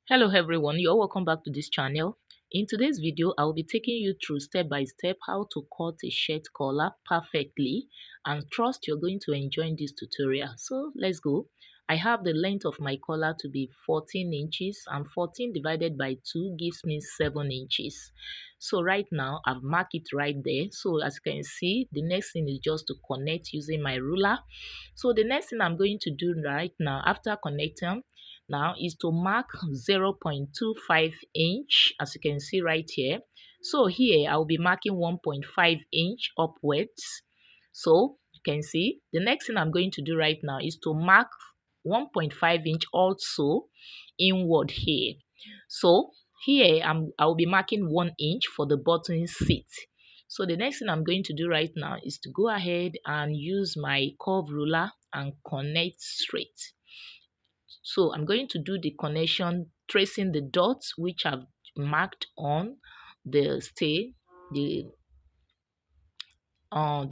Hello everyone, you're welcome back to this channel. In today's video, I will be taking you through step by step how to cut a shirt collar perfectly, and trust you're going to enjoy this tutorial. So let's go. I have the length of my collar to be 14 inches, and 14 divided by 2 gives me 7 inches. So right now I've marked it right there. So as you can see, the next thing is just to connect using my ruler. So the next thing I'm going to do right now after connecting now is to mark 0.25 inch, as you can see right here. So here I will be marking 1.5 inch upwards. So you can see the next thing I'm going to do right now is to mark 1.5 inch also inward here. So here I will be marking 1 inch for the button seat. So the next thing I'm going to do right now is to go ahead and use my curve ruler and connect straight. So I'm going to do the connection tracing the dots which I've marked on the stay, the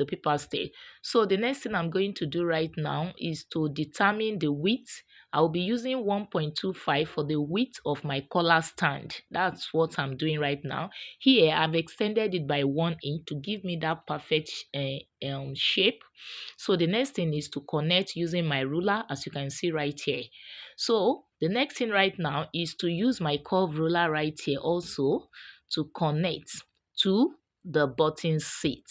paper stay. So the next thing I'm going to do right now is to determine the width. I'll be using 1.25 for the width of my collar stand. That's what I'm doing right now. Here I've extended it by 1 inch to give me that perfect shape. So the next thing is to connect using my ruler, as you can see right here. So the next thing right now is to use my curve ruler right here also to connect to the button seat.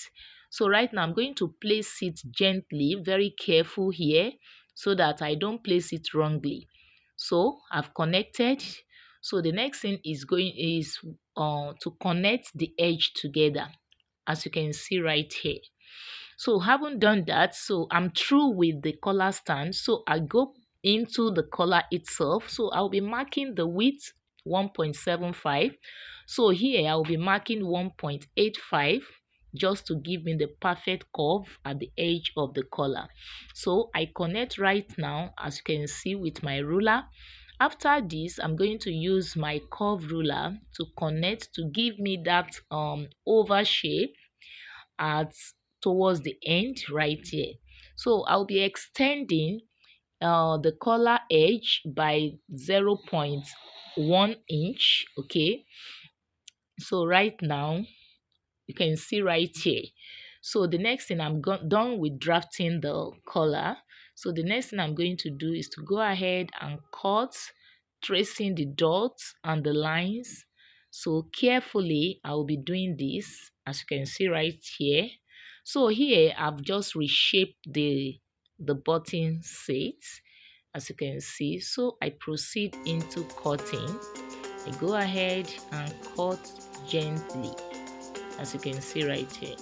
So right now I'm going to place it gently, very careful here, so that I don't place it wrongly. So I've connected. So the next thing is to connect the edge together, as you can see right here. So haven't done that, so I'm through with the collar stand. So I go into the collar itself. So I'll be marking the width 1.75. So here I'll be marking 1.85 just to give me the perfect curve at the edge of the collar. So I connect right now, as you can see, with my ruler. After this, I'm going to use my curve ruler to connect to give me that oval shape at towards the end right here. So I'll be extending the collar edge by 0.1 inch. Okay, so right now you can see right here. So the next thing done with drafting the collar. So the next thing I'm going to do is to go ahead and cut, tracing the dots and the lines. So carefully I will be doing this, as you can see right here. So here I've just reshaped the button set, as you can see. So I proceed into cutting. I go ahead and cut gently, as you can see right here.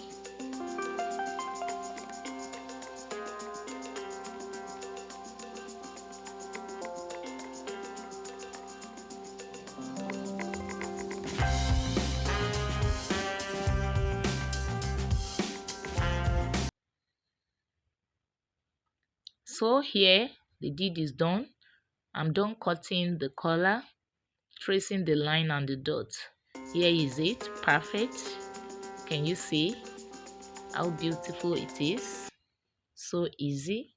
So here the deed is done. I'm done cutting the collar, tracing the line and the dot. Here is it, perfect. Can you see how beautiful it is? So easy.